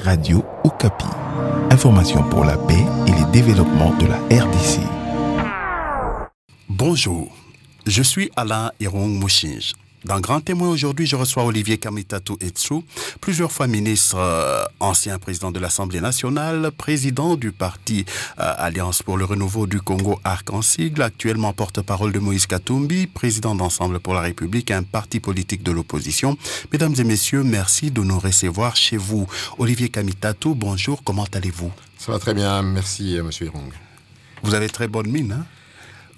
Radio Okapi. Information pour la paix et le développement de la RDC. Bonjour, je suis Alain Irong Mouchinge. Dans Grand Témoin aujourd'hui, je reçois Olivier Kamitatou Etsou, plusieurs fois ministre, ancien président de l'Assemblée nationale, président du parti Alliance pour le renouveau du Congo Arc en sigle, actuellement porte-parole de Moïse Katumbi, président d'Ensemble pour la République, un parti politique de l'opposition. Mesdames et messieurs, merci de nous recevoir chez vous. Olivier Kamitatou, bonjour, comment allez-vous? Ça va très bien, merci monsieur Irong. Vous avez très bonne mine, hein?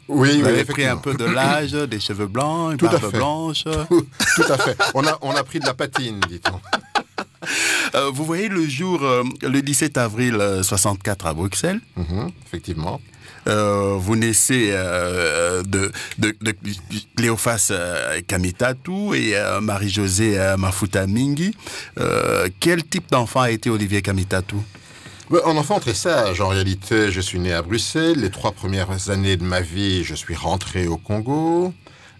Oui, vous avez pris un peu de l'âge, des cheveux blancs, une barbe blanche. Tout à fait. On a pris de la patine, dit-on. Vous voyez le jour, le 17 avril 64 à Bruxelles. Effectivement. Vous naissez de Cléophas Kamitatou et Marie-Josée Mafuta Mingi. Quel type d'enfant a été Olivier Kamitatou? Un enfant très sage. En réalité, je suis né à Bruxelles. Les 3 premières années de ma vie, je suis rentré au Congo.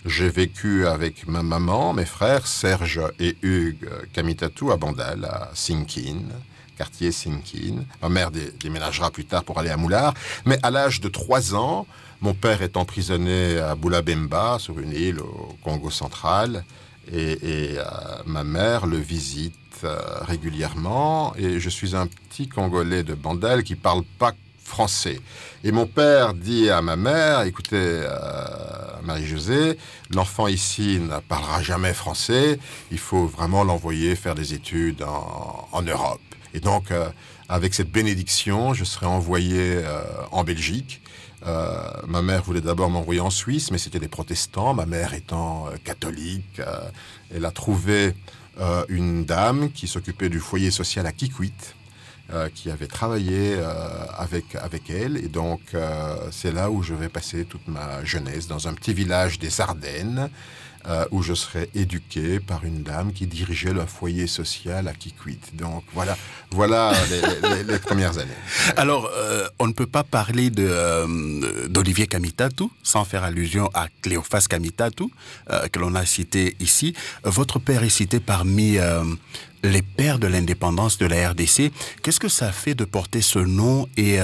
J'ai vécu avec ma maman, mes frères, Serge et Hugues Kamitatou, à Bandal, à Sinkin, quartier Sinkin. Ma mère déménagera plus tard pour aller à Moulard. Mais à l'âge de 3 ans, mon père est emprisonné à Boulabemba, sur une île au Congo central. Et ma mère le visite régulièrement, et je suis un petit Congolais de Bandal qui parle pas français. Et mon père dit à ma mère, écoutez, Marie-Josée, l'enfant ici ne parlera jamais français, il faut vraiment l'envoyer faire des études en Europe. Et donc, avec cette bénédiction, je serai envoyé en Belgique. Ma mère voulait d'abord m'envoyer en Suisse, mais c'était des protestants. Ma mère étant catholique, elle a trouvé une dame qui s'occupait du foyer social à Kikwit, qui avait travaillé avec elle. Et donc, c'est là où je vais passer toute ma jeunesse, dans un petit village des Ardennes, où je serai éduqué par une dame qui dirigeait le foyer social à Kikwit. Donc, voilà les premières années. Alors, on ne peut pas parler d'Olivier Kamitatou sans faire allusion à Cléophas Kamitatou, que l'on a cité ici. Votre père est cité parmi les pères de l'indépendance de la RDC. Qu'est-ce que ça fait de porter ce nom et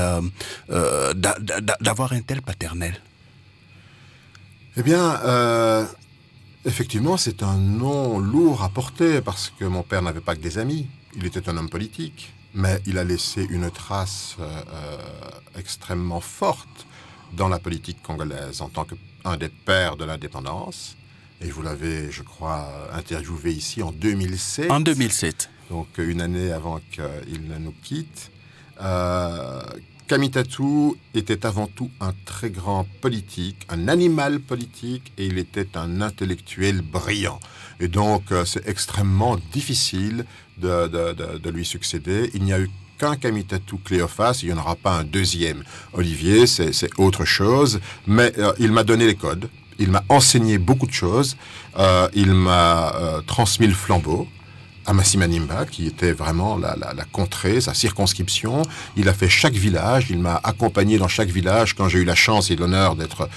d'avoir un tel paternel? Eh bien, effectivement, c'est un nom lourd à porter parce que mon père n'avait pas que des amis. Il était un homme politique, mais il a laissé une trace extrêmement forte dans la politique congolaise en tant qu'un des pères de l'indépendance. Et vous l'avez, je crois, interviewé ici en 2007. En 2007. Donc, une année avant qu'il ne nous quitte. Kamitatou était avant tout un très grand politique, un animal politique, et il était un intellectuel brillant. Et donc, c'est extrêmement difficile de lui succéder. Il n'y a eu qu'un Kamitatou Cléophas, il n'y en aura pas un deuxième. Olivier, c'est autre chose, mais il m'a donné les codes, il m'a enseigné beaucoup de choses, il m'a transmis le flambeau à Masimanimba, qui était vraiment la contrée, sa circonscription. Il a fait chaque village, il m'a accompagné dans chaque village. Quand j'ai eu la chance et l'honneur d'être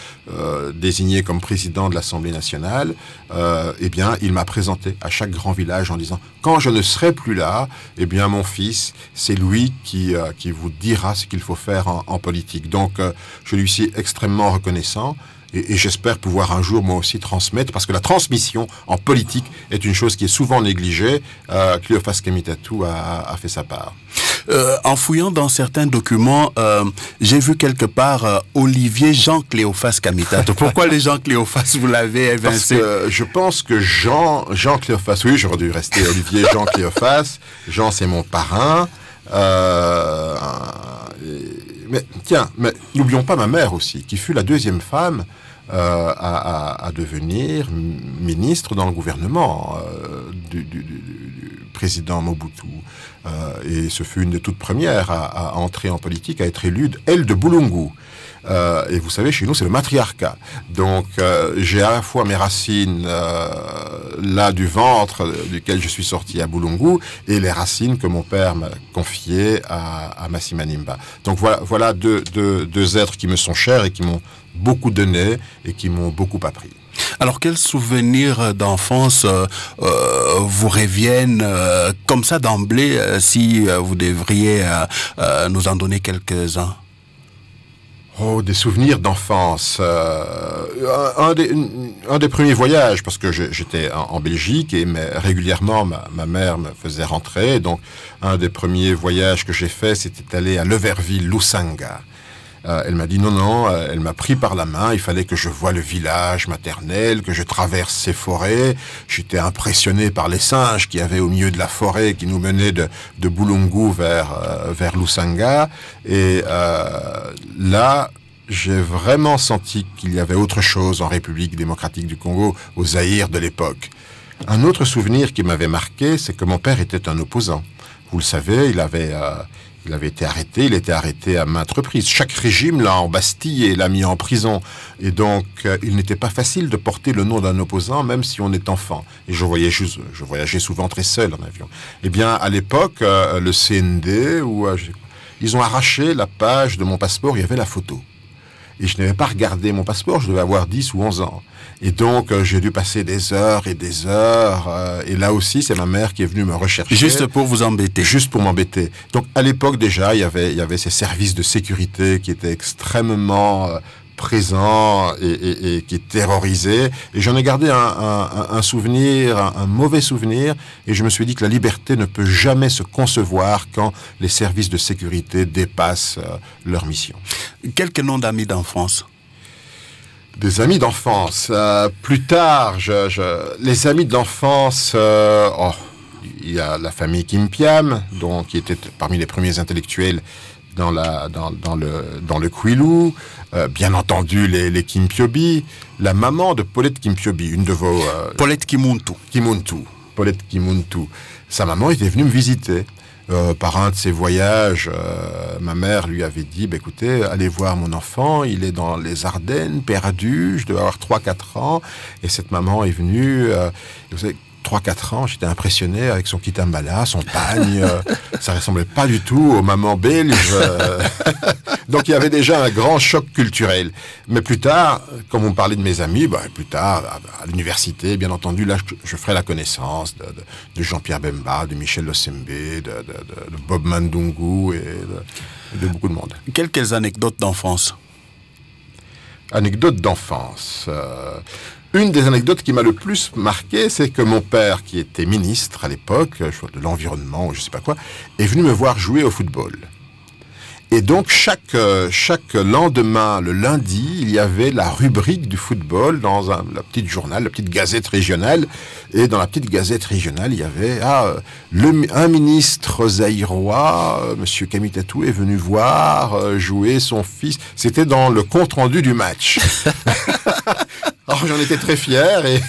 désigné comme président de l'Assemblée nationale, eh bien, il m'a présenté à chaque grand village en disant « Quand je ne serai plus là, eh bien, mon fils, c'est lui qui vous dira ce qu'il faut faire en politique. » Donc, je lui suis extrêmement reconnaissant. Et j'espère pouvoir un jour, moi aussi, transmettre, parce que la transmission en politique est une chose qui est souvent négligée. Cléophas Kamitatou a fait sa part. En fouillant dans certains documents, j'ai vu quelque part Olivier Jean Cléophas Kamitatou. Pourquoi les Jean Cléophas, vous l'avez évincé? Parce que je pense que Jean Cléophas, oui, j'aurais dû rester Olivier Jean Cléophas. Jean, c'est mon parrain. Mais tiens, n'oublions pas ma mère aussi, qui fut la deuxième femme à devenir ministre dans le gouvernement du président Mobutu. Et ce fut une des toutes premières à entrer en politique, à être élue, elle de Boulungu. Et vous savez, chez nous, c'est le matriarcat. Donc, j'ai à la fois mes racines là du ventre duquel je suis sorti à Boulungu et les racines que mon père m'a confiées à Masimanimba. Donc, voilà deux êtres qui me sont chers et qui m'ont beaucoup donné et qui m'ont beaucoup appris. Alors, quels souvenirs d'enfance vous reviennent comme ça d'emblée, si vous devriez nous en donner quelques-uns? Oh, des souvenirs d'enfance. Un des premiers voyages, parce que j'étais en Belgique et régulièrement ma mère me faisait rentrer. Donc, un des premiers voyages que j'ai fait, c'était aller à Leverville, Lusanga. Elle m'a dit non, elle m'a pris par la main, il fallait que je voie le village maternel, que je traverse ces forêts. J'étais impressionné par les singes qu'il y avait au milieu de la forêt qui nous menaient de Bulungu vers Lusanga. Et là, j'ai vraiment senti qu'il y avait autre chose en République démocratique du Congo, au Zaïre de l'époque. Un autre souvenir qui m'avait marqué, c'est que mon père était un opposant. Vous le savez, il avait été arrêté, il était arrêté à maintes reprises. Chaque régime l'a embastillé, l'a mis en prison. Et donc, il n'était pas facile de porter le nom d'un opposant, même si on est enfant. Et je voyageais souvent très seul en avion. Eh bien, à l'époque, le CND, ils ont arraché la page de mon passeport, il y avait la photo. Et je n'avais pas regardé mon passeport, je devais avoir 10 ou 11 ans. Et donc, j'ai dû passer des heures et des heures. Et là aussi, c'est ma mère qui est venue me rechercher. Juste pour vous embêter. Juste pour m'embêter. Donc, à l'époque, déjà, il y avait ces services de sécurité qui étaient extrêmement présents et qui terrorisaient. Et j'en ai gardé un souvenir, un mauvais souvenir. Et je me suis dit que la liberté ne peut jamais se concevoir quand les services de sécurité dépassent leur mission. Quelques noms d'amis d'enfance. Des amis d'enfance. Plus tard, les amis d'enfance, il y a la famille Kimpiam, qui était parmi les premiers intellectuels dans le Kwilu. Bien entendu, les Kimpiobi. La maman de Paulette Kimpiobi, une de vos... Paulette Kimuntu. Paulette Kimuntu. Sa maman était venue me visiter. Par un de ses voyages, ma mère lui avait dit, écoutez, allez voir mon enfant, il est dans les Ardennes, perdu, je devais avoir 3-4 ans, et cette maman est venue, vous savez, 3-4 ans, j'étais impressionné avec son kitambala, son pagne, ça ressemblait pas du tout aux mamans belges. Donc il y avait déjà un grand choc culturel. Mais plus tard, comme on parlait de mes amis, plus tard, à l'université, bien entendu, là, je ferai la connaissance de Jean-Pierre Bemba, de Michel Losembe, de Bob Mandungu et de beaucoup de monde. Quelques anecdotes d'enfance. Anecdotes d'enfance. Une des anecdotes qui m'a le plus marqué, c'est que mon père, qui était ministre à l'époque, de l'environnement, je sais pas quoi, est venu me voir jouer au football. Et donc, chaque lendemain, le lundi, il y avait la rubrique du football dans la petite journal, la petite gazette régionale. Et dans la petite gazette régionale, il y avait un ministre zaïrois, Monsieur Kamitatou, est venu voir jouer son fils. C'était dans le compte-rendu du match. Alors j'en étais très fier et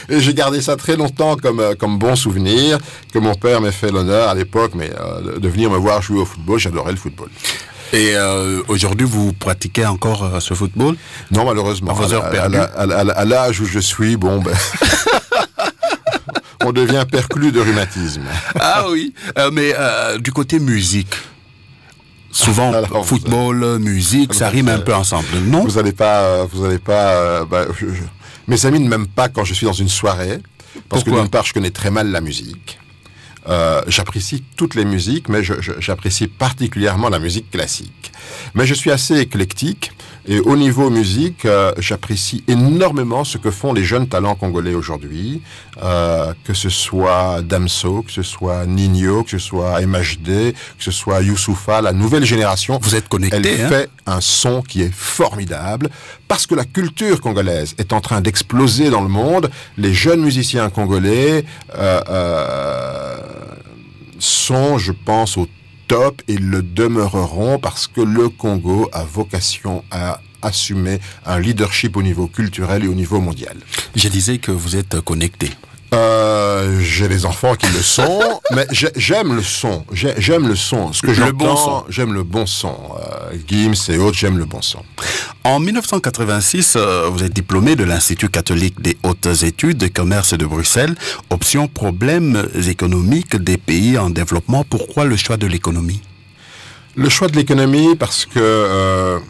j'ai gardé ça très longtemps comme bon souvenir, que mon père m'ait fait l'honneur à l'époque de venir me voir jouer au football. J'adorais le football. Et aujourd'hui, vous pratiquez encore ce football? Non, malheureusement. À vos heures perdues? À l'âge où je suis, on devient perclus de rhumatoïsme. Ah oui, mais du côté musique, souvent football, musique, ça rime un peu ensemble, non? Vous allez pas. Mes amis ne m'aiment pas quand je suis dans une soirée, parce que d'une part, je connais très mal la musique. J'apprécie toutes les musiques, mais j'apprécie particulièrement la musique classique. Mais je suis assez éclectique, et au niveau musique, j'apprécie énormément ce que font les jeunes talents congolais aujourd'hui, que ce soit Damso, que ce soit Nino, que ce soit MHD, que ce soit Youssoufa, la nouvelle génération. Vous êtes connecté, elle fait un son qui est formidable, parce que la culture congolaise est en train d'exploser dans le monde. Les jeunes musiciens congolais sont, je pense, au top et le demeureront parce que le Congo a vocation à assumer un leadership au niveau culturel et au niveau mondial. Je disais que vous êtes connecté. J'ai les enfants qui le sont, mais j'aime le son. J'aime le son. Ce que j'entends, j'aime le bon son. Gims et autres, j'aime le bon son. En 1986, vous êtes diplômé de l'Institut catholique des hautes études et commerce de Bruxelles. Option problèmes économiques des pays en développement. Pourquoi le choix de l'économie? Le choix de l'économie parce que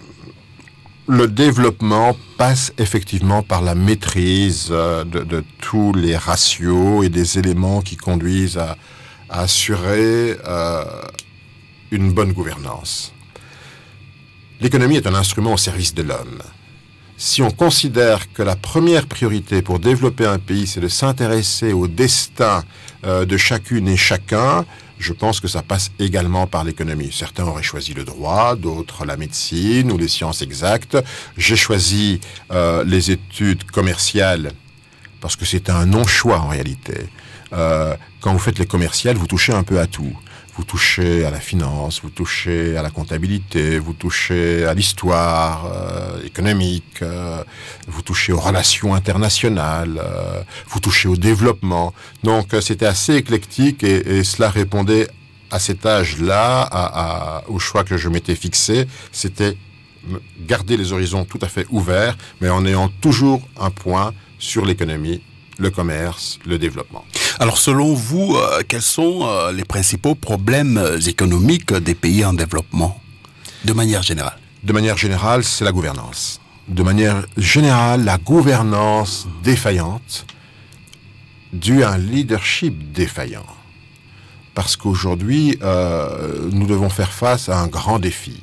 Le développement passe effectivement par la maîtrise de tous les ratios et des éléments qui conduisent à assurer une bonne gouvernance. L'économie est un instrument au service de l'homme. Si on considère que la première priorité pour développer un pays, c'est de s'intéresser au destin de chacune et chacun, je pense que ça passe également par l'économie. Certains auraient choisi le droit, d'autres la médecine ou les sciences exactes. J'ai choisi les études commerciales parce que c'est un non-choix en réalité. Quand vous faites les commerciales, vous touchez un peu à tout. Vous touchez à la finance, vous touchez à la comptabilité, vous touchez à l'histoire économique, vous touchez aux relations internationales, vous touchez au développement. Donc c'était assez éclectique et cela répondait à cet âge-là, au choix que je m'étais fixé. C'était garder les horizons tout à fait ouverts, mais en ayant toujours un point sur l'économie, le commerce, le développement. Alors, selon vous, quels sont les principaux problèmes économiques des pays en développement, de manière générale? De manière générale, c'est la gouvernance. De manière générale, la gouvernance défaillante, due à un leadership défaillant. Parce qu'aujourd'hui, nous devons faire face à un grand défi.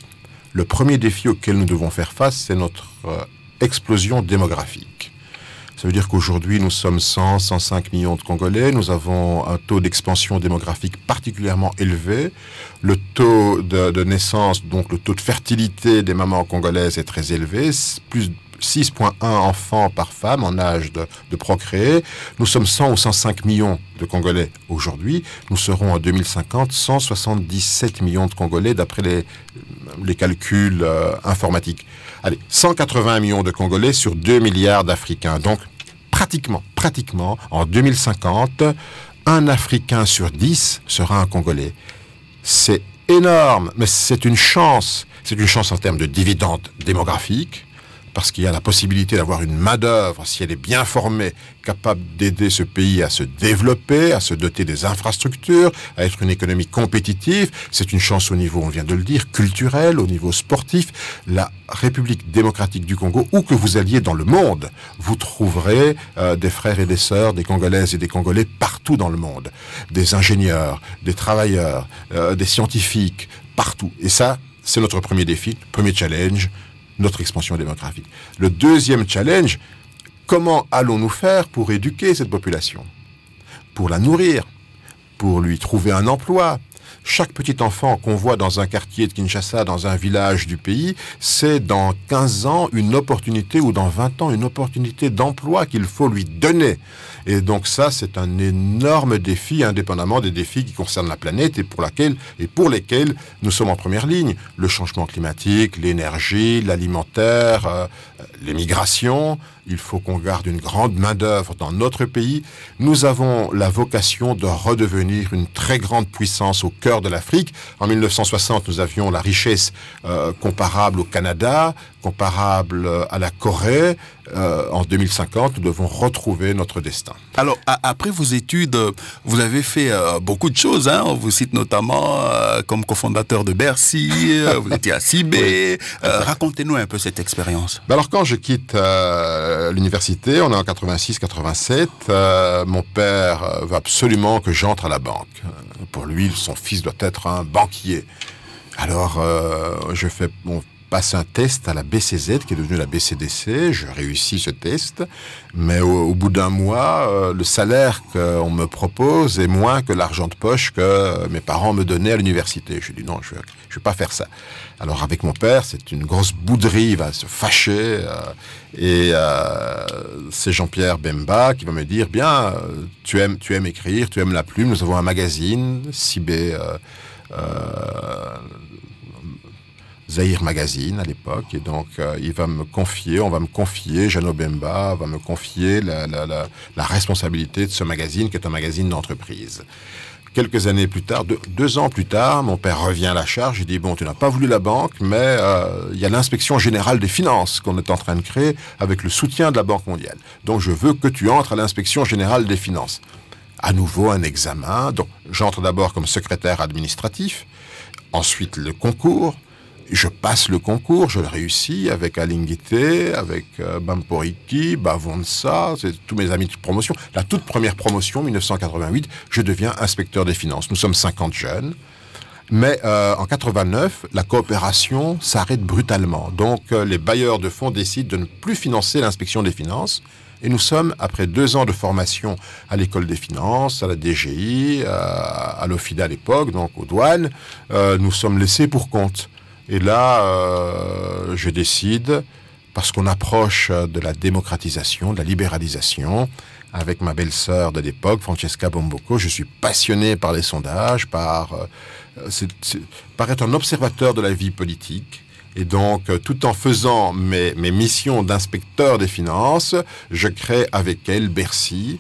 Le premier défi auquel nous devons faire face, c'est notre explosion démographique. Ça veut dire qu'aujourd'hui, nous sommes 105 millions de Congolais. Nous avons un taux d'expansion démographique particulièrement élevé. Le taux de naissance, donc le taux de fertilité des mamans congolaises est très élevé. Plus 6,1 enfants par femme en âge de procréer. Nous sommes 100 ou 105 millions de Congolais aujourd'hui. Nous serons en 2050 177 millions de Congolais d'après les calculs informatiques. Allez, 180 millions de Congolais sur 2 milliards d'Africains. Donc, pratiquement, en 2050, un Africain sur 10 sera un Congolais. C'est énorme, mais c'est une chance. C'est une chance en termes de dividendes démographiques, parce qu'il y a la possibilité d'avoir une main-d'œuvre, si elle est bien formée, capable d'aider ce pays à se développer, à se doter des infrastructures, à être une économie compétitive. C'est une chance au niveau, on vient de le dire, culturel, au niveau sportif. La République démocratique du Congo, où que vous alliez dans le monde, vous trouverez des frères et des sœurs, des Congolaises et des Congolais partout dans le monde. Des ingénieurs, des travailleurs, des scientifiques, partout. Et ça, c'est notre premier défi, premier challenge, notre expansion démographique. Le deuxième challenge, comment allons-nous faire pour éduquer cette population? Pour la nourrir, pour lui trouver un emploi. Chaque petit enfant qu'on voit dans un quartier de Kinshasa, dans un village du pays, c'est dans 15 ans une opportunité ou dans 20 ans une opportunité d'emploi qu'il faut lui donner. Et donc ça, c'est un énorme défi, indépendamment des défis qui concernent la planète et pour lesquels nous sommes en première ligne. Le changement climatique, l'énergie, l'alimentaire, les migrations. Il faut qu'on garde une grande main-d'œuvre dans notre pays. Nous avons la vocation de redevenir une très grande puissance au cœur de l'Afrique. En 1960, nous avions la richesse comparable au Canada, comparable à la Corée. En 2050, nous devons retrouver notre destin. Alors, après vos études, vous avez fait beaucoup de choses. Hein. On vous cite notamment comme cofondateur de Bercy, vous étiez à Cibé. Oui. Racontez-nous un peu cette expérience. Alors, quand je quitte l'université, on est en 86-87, mon père veut absolument que j'entre à la banque. Pour lui, son fils doit être un banquier. Alors, je fais passe un test à la BCZ, qui est devenue la BCDC. Je réussis ce test, mais au bout d'un mois, le salaire qu'on me propose est moins que l'argent de poche que mes parents me donnaient à l'université. Je dis non, je vais pas faire ça. Alors avec mon père, c'est une grosse bouderie, il va se fâcher, et c'est Jean-Pierre Bemba qui va me dire, bien, tu aimes écrire, tu aimes la plume, nous avons un magazine, Cibé, Zahir Magazine à l'époque, et donc on va me confier, Jeannot Bemba va me confier la responsabilité de ce magazine qui est un magazine d'entreprise. Quelques années plus tard, 2 ans plus tard, mon père revient à la charge, il dit, bon, tu n'as pas voulu la banque, mais il y a l'inspection générale des finances qu'on est en train de créer avec le soutien de la Banque mondiale. Donc je veux que tu entres à l'inspection générale des finances. À nouveau un examen, donc j'entre d'abord comme secrétaire administratif, ensuite le concours, Je passe le concours, je le réussis avec Alingité, avec Bamporiki, Bavonsa, c'est tous mes amis de promotion. La toute première promotion, 1988, je deviens inspecteur des finances. Nous sommes 50 jeunes. Mais en 89, la coopération s'arrête brutalement. Donc les bailleurs de fonds décident de ne plus financer l'inspection des finances. Et nous sommes, après 2 ans de formation à l'école des finances, à la DGI, à l'OFIDA à l'époque, donc aux douanes, nous sommes laissés pour compte. Et là, je décide, parce qu'on approche de la démocratisation, de la libéralisation, avec ma belle-sœur de l'époque, Francesca Bombocco, je suis passionné par les sondages, par être un observateur de la vie politique. Et donc, tout en faisant mes missions d'inspecteur des finances, je crée avec elle Bercy.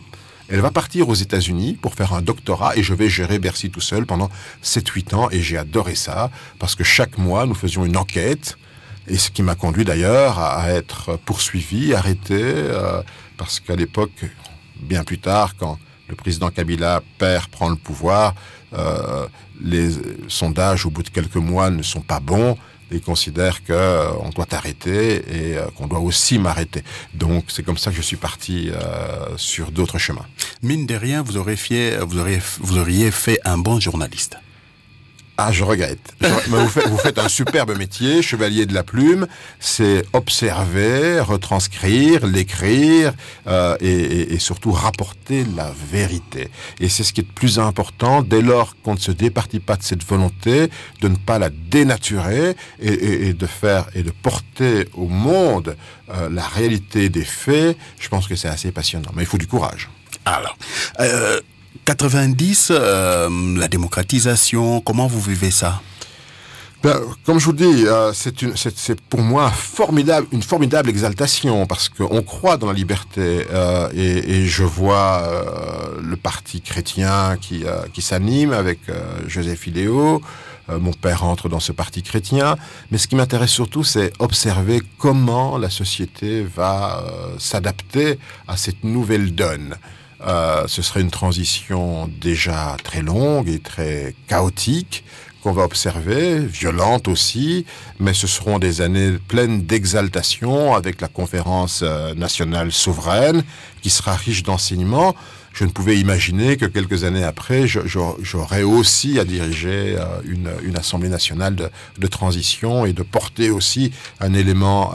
Elle va partir aux États-Unis pour faire un doctorat et je vais gérer Bercy tout seul pendant 7-8 ans. Et j'ai adoré ça parce que chaque mois, nous faisions une enquête. Et ce qui m'a conduit d'ailleurs à être poursuivi, arrêté, parce qu'à l'époque, bien plus tard, quand le président Kabila prend le pouvoir, les sondages au bout de quelques mois ne sont pas bons. Ils considèrent qu'on doit arrêter et qu'on doit aussi m'arrêter. Donc, c'est comme ça que je suis parti sur d'autres chemins. Mine de rien, vous auriez fait un bon journaliste. Ah, je regrette. Mais vous faites un superbe métier, chevalier de la plume. C'est observer, retranscrire, l'écrire et surtout rapporter la vérité. Et c'est ce qui est le plus important dès lors qu'on ne se départit pas de cette volonté de ne pas la dénaturer et de porter au monde la réalité des faits. Je pense que c'est assez passionnant. Mais il faut du courage. Alors, 90, la démocratisation, comment vous vivez ça? Comme je vous dis, c'est pour moi une formidable exaltation parce qu'on croit dans la liberté et je vois le parti chrétien qui s'anime avec Joseph Idéo. Mon père entre dans ce parti chrétien. Mais ce qui m'intéresse surtout, c'est observer comment la société va s'adapter à cette nouvelle donne. Ce serait une transition déjà très longue et très chaotique qu'on va observer, violente aussi, mais ce seront des années pleines d'exaltation avec la conférence nationale souveraine qui sera riche d'enseignements. Je ne pouvais imaginer que quelques années après, j'aurais aussi à diriger une Assemblée nationale de transition et de porter aussi un élément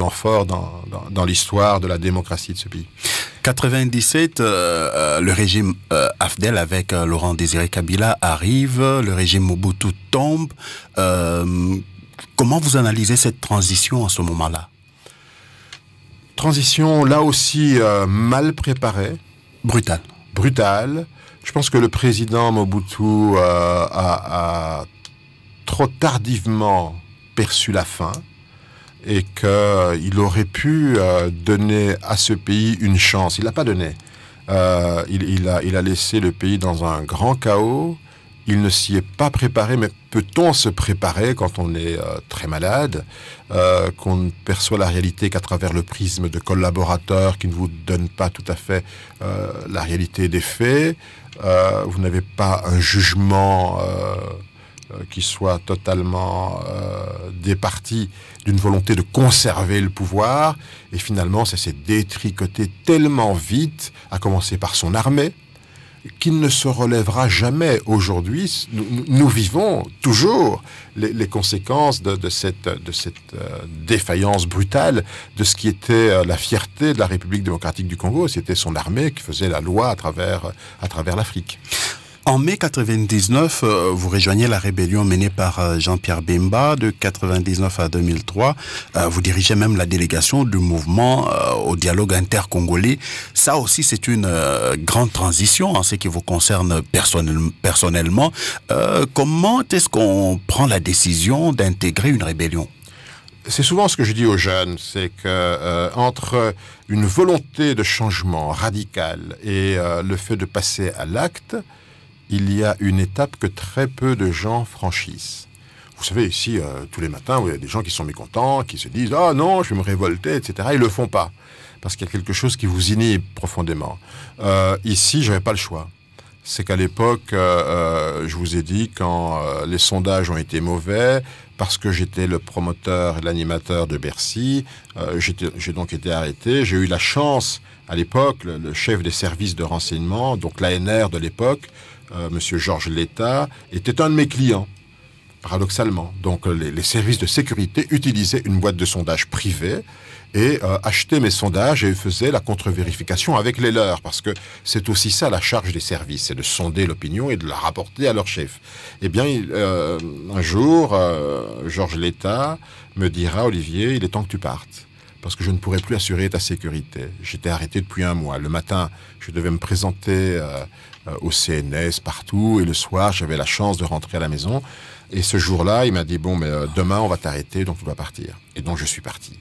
fort dans l'histoire de la démocratie de ce pays. 97, le régime Afdel avec Laurent Désiré Kabila arrive, le régime Mobutu tombe. Comment vous analysez cette transition à ce moment-là? Transition, là aussi, mal préparée. Brutale. Je pense que le président Mobutu a trop tardivement perçu la fin et qu'il aurait pu donner à ce pays une chance. Il ne l'a pas donné. Il a laissé le pays dans un grand chaos. Il ne s'y est pas préparé, mais peut-on se préparer quand on est très malade, qu'on ne perçoit la réalité qu'à travers le prisme de collaborateurs qui ne vous donnent pas tout à fait la réalité des faits, vous n'avez pas un jugement qui soit totalement départi d'une volonté de conserver le pouvoir, et finalement ça s'est détricoté tellement vite, à commencer par son armée, qu'il ne se relèvera jamais. Aujourd'hui, nous vivons toujours les conséquences de cette défaillance brutale de ce qui était la fierté de la République démocratique du Congo. C'était son armée qui faisait la loi à travers l'Afrique. En mai 99, vous rejoignez la rébellion menée par Jean-Pierre Bemba de 99 à 2003. Vous dirigez même la délégation du mouvement au dialogue intercongolais. Ça aussi, c'est une grande transition en ce qui vous concerne personnellement. Comment est-ce qu'on prend la décision d'intégrer une rébellion? C'est souvent ce que je dis aux jeunes, c'est que entre une volonté de changement radical et le fait de passer à l'acte, il y a une étape que très peu de gens franchissent. Vous savez, ici, tous les matins, il y a des gens qui sont mécontents, qui se disent « Ah non, je vais me révolter, etc. » Ils ne le font pas, parce qu'il y a quelque chose qui vous inhibe profondément. Ici, je n'avais pas le choix. c'est qu'à l'époque, je vous ai dit, quand les sondages ont été mauvais, parce que j'étais le promoteur et l'animateur de Bercy, j'ai donc été arrêté. J'ai eu la chance, à l'époque, le chef des services de renseignement, donc l'ANR de l'époque, Monsieur Georges Letta, était un de mes clients, paradoxalement. Donc les services de sécurité utilisaient une boîte de sondage privée et achetaient mes sondages et faisaient la contre-vérification avec les leurs, parce que c'est aussi ça la charge des services, c'est de sonder l'opinion et de la rapporter à leur chef. Eh bien, un jour, Georges Letta me dira, Olivier, il est temps que tu partes, parce que je ne pourrais plus assurer ta sécurité. J'étais arrêté depuis 1 mois. Le matin, je devais me présenter au CNS partout, et le soir, j'avais la chance de rentrer à la maison. Et ce jour-là, il m'a dit, bon, mais demain, on va t'arrêter, donc tu dois partir. Et donc, je suis parti.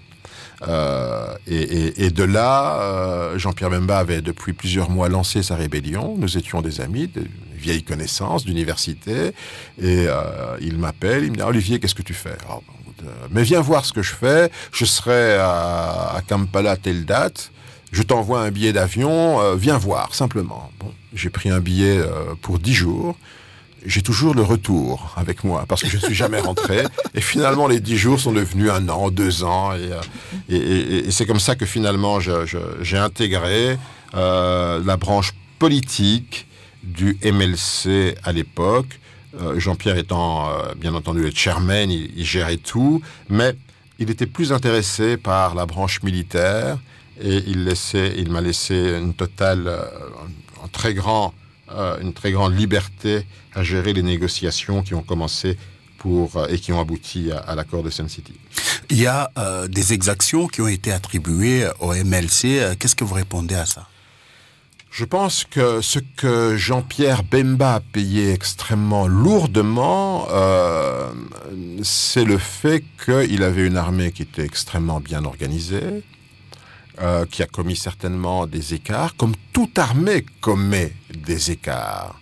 Et de là, Jean-Pierre Bemba avait depuis plusieurs mois lancé sa rébellion. Nous étions des amis, de vieilles connaissances d'université. Et il m'appelle, il me dit, Olivier, qu'est-ce que tu fais? Alors, mais viens voir ce que je fais. Je serai à Kampala telle date. Je t'envoie un billet d'avion. Viens voir, simplement. Bon, j'ai pris un billet pour 10 jours. J'ai toujours le retour avec moi, parce que je ne suis jamais rentré. Et finalement, les 10 jours sont devenus 1 an, 2 ans. Et c'est comme ça que finalement, j'ai intégré la branche politique du MLC à l'époque. Jean-Pierre étant, bien entendu, le chairman, il gérait tout. Mais il était plus intéressé par la branche militaire. Et il m'a laissé une très grande liberté à gérer les négociations qui ont commencé et qui ont abouti à l'accord de Sun City. Il y a des exactions qui ont été attribuées au MLC. Qu'est-ce que vous répondez à ça? Je pense que ce que Jean-Pierre Bemba a payé extrêmement lourdement, c'est le fait qu'il avait une armée qui était extrêmement bien organisée, qui a commis certainement des écarts, comme toute armée commet des écarts.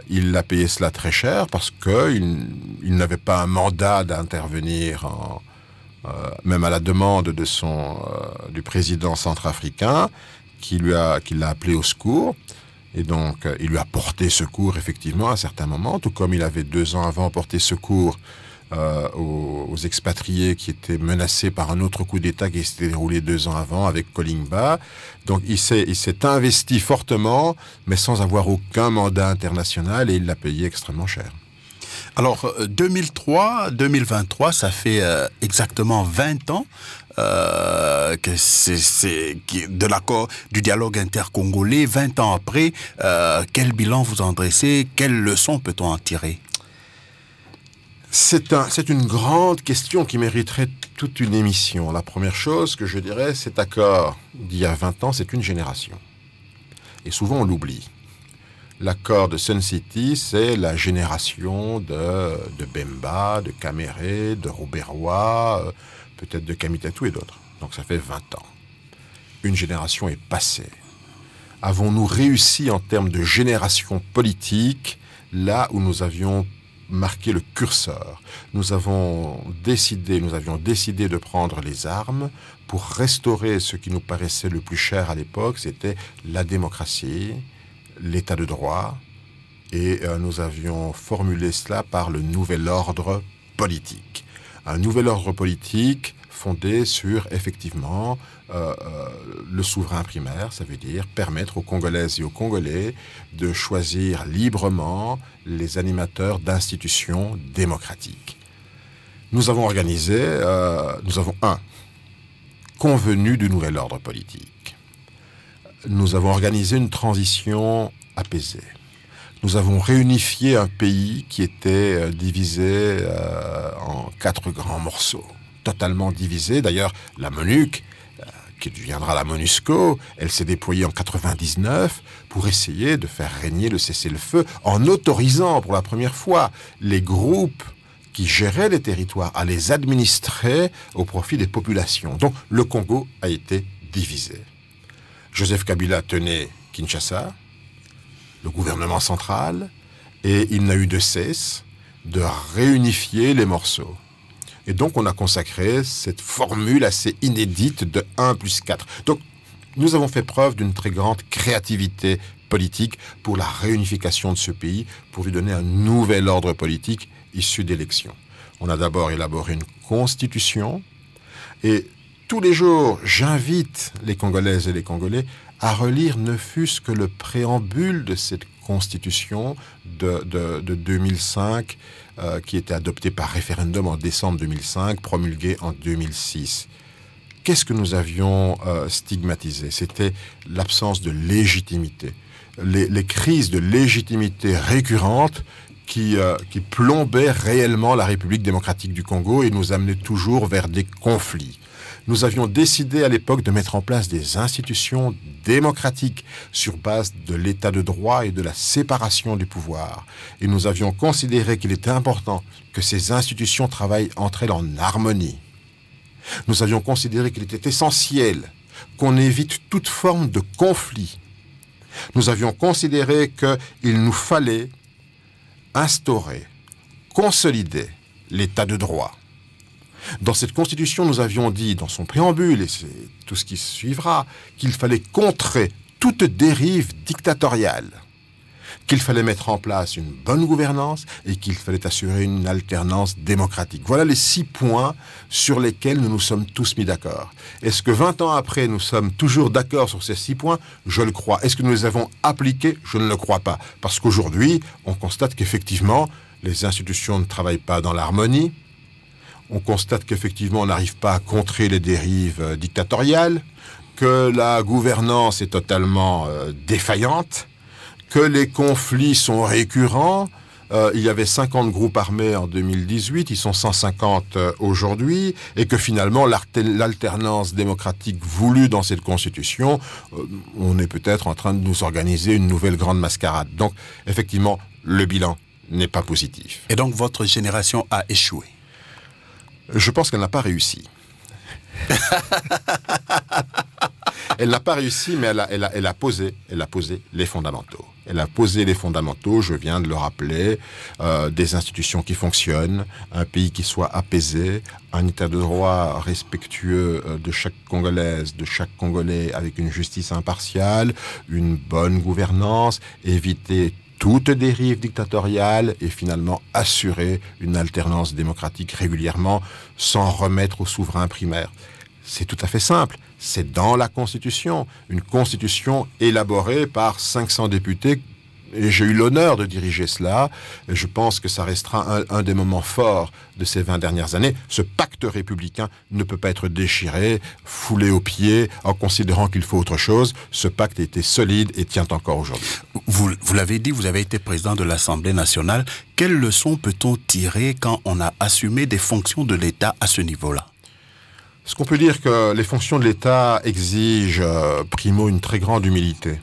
Il a payé cela très cher parce qu'il n'avait pas un mandat d'intervenir, même à la demande du président centrafricain, qui l'a appelé au secours. Et donc, il lui a porté secours, effectivement, à un certain moment, tout comme il avait 2 ans avant porté secours aux expatriés qui étaient menacés par un autre coup d'État qui s'était déroulé 2 ans avant avec Kolingba. Donc il s'est investi fortement, mais sans avoir aucun mandat international, et il l'a payé extrêmement cher. Alors 2023, ça fait exactement 20 ans que c'est de l'accord du dialogue intercongolais. 20 ans après, quel bilan vous en dressez? Quelles leçons peut-on en tirer? C'est une grande question qui mériterait toute une émission. La première chose que je dirais, cet accord d'il y a 20 ans, c'est une génération. Et souvent, on l'oublie. L'accord de Sun City, c'est la génération de Bemba, de Kamere, de Roberwa, peut-être de Kamitatou et d'autres. Donc ça fait 20 ans. Une génération est passée. Avons-nous réussi en termes de génération politique là où nous avions marqué le curseur? Nous avions décidé de prendre les armes pour restaurer ce qui nous paraissait le plus cher à l'époque, c'était la démocratie, l'état de droit, et nous avions formulé cela par le nouvel ordre politique. Un nouvel ordre politique fondé sur, effectivement, le souverain primaire, ça veut dire permettre aux Congolaises et aux Congolais de choisir librement les animateurs d'institutions démocratiques. Nous avons convenu du nouvel ordre politique. Nous avons organisé une transition apaisée. Nous avons réunifié un pays qui était divisé en 4 grands morceaux, totalement divisé. D'ailleurs, la MONUC, qui deviendra la MONUSCO, elle s'est déployée en 99 pour essayer de faire régner le cessez-le-feu en autorisant pour la première fois les groupes qui géraient les territoires à les administrer au profit des populations. Donc le Congo a été divisé. Joseph Kabila tenait Kinshasa, le gouvernement central, et il n'a eu de cesse de réunifier les morceaux. Et donc, on a consacré cette formule assez inédite de 1 + 4. Donc, nous avons fait preuve d'une très grande créativité politique pour la réunification de ce pays, pour lui donner un nouvel ordre politique issu d'élections. On a d'abord élaboré une constitution et tous les jours, j'invite les Congolaises et les Congolais à relire ne fût-ce que le préambule de cette constitution de 2005 qui était adoptée par référendum en décembre 2005, promulguée en 2006. Qu'est-ce que nous avions stigmatisé? C'était l'absence de légitimité. Les crises de légitimité récurrentes qui plombaient réellement la République démocratique du Congo et nous amenaient toujours vers des conflits. Nous avions décidé à l'époque de mettre en place des institutions démocratiques sur base de l'état de droit et de la séparation du pouvoir. Et nous avions considéré qu'il était important que ces institutions travaillent entre elles en harmonie. Nous avions considéré qu'il était essentiel qu'on évite toute forme de conflit. Nous avions considéré qu'il nous fallait instaurer, consolider l'état de droit. Dans cette constitution, nous avions dit, dans son préambule, et c'est tout ce qui suivra, qu'il fallait contrer toute dérive dictatoriale, qu'il fallait mettre en place une bonne gouvernance et qu'il fallait assurer une alternance démocratique. Voilà les 6 points sur lesquels nous nous sommes tous mis d'accord. Est-ce que 20 ans après, nous sommes toujours d'accord sur ces 6 points? Je le crois. Est-ce que nous les avons appliqués? Je ne le crois pas. Parce qu'aujourd'hui, on constate qu'effectivement, les institutions ne travaillent pas dans l'harmonie. On constate qu'effectivement, on n'arrive pas à contrer les dérives dictatoriales, que la gouvernance est totalement défaillante, que les conflits sont récurrents. Il y avait 50 groupes armés en 2018, ils sont 150 aujourd'hui, et que finalement, l'alternance démocratique voulue dans cette constitution, on est peut-être en train de nous organiser une nouvelle grande mascarade. Donc, effectivement, le bilan n'est pas positif. Et donc, votre génération a échoué? Je pense qu'elle n'a pas réussi. Elle n'a pas réussi, mais elle a posé les fondamentaux. Elle a posé les fondamentaux, je viens de le rappeler, des institutions qui fonctionnent, un pays qui soit apaisé, un état de droit respectueux de chaque Congolaise, de chaque Congolais, avec une justice impartiale, une bonne gouvernance, éviter toute dérive dictatoriale et finalement assurer une alternance démocratique régulièrement sans remettre au souverain primaire. C'est tout à fait simple. C'est dans la Constitution. Une Constitution élaborée par 500 députés. Et j'ai eu l'honneur de diriger cela. Et je pense que ça restera un des moments forts de ces 20 dernières années. Ce pacte républicain ne peut pas être déchiré, foulé aux pieds, en considérant qu'il faut autre chose. Ce pacte était solide et tient encore aujourd'hui. Vous l'avez dit, vous avez été président de l'Assemblée nationale. Quelles leçons peut-on tirer quand on a assumé des fonctions de l'État à ce niveau-là? Ce qu'on peut dire que les fonctions de l'État exigent, primo, une très grande humilité.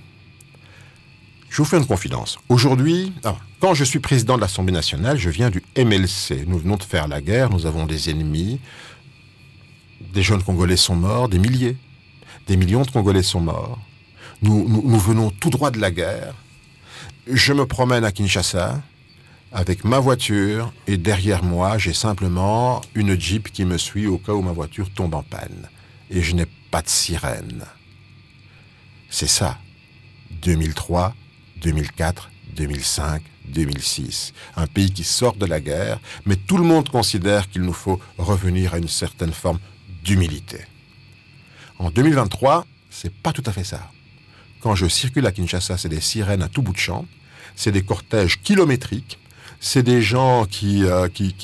Je vous fais une confidence. Aujourd'hui, quand je suis président de l'Assemblée nationale, je viens du MLC. Nous venons de faire la guerre, nous avons des ennemis. Des jeunes Congolais sont morts, des milliers. Des millions de Congolais sont morts. Nous venons tout droit de la guerre. Je me promène à Kinshasa avec ma voiture et derrière moi, j'ai simplement une Jeep qui me suit au cas où ma voiture tombe en panne. Et je n'ai pas de sirène. C'est ça. 2003, 2004, 2005, 2006. Un pays qui sort de la guerre, mais tout le monde considère qu'il nous faut revenir à une certaine forme d'humilité. En 2023, c'est pas tout à fait ça. Quand je circule à Kinshasa, c'est des sirènes à tout bout de champ, c'est des cortèges kilométriques, c'est des gens qui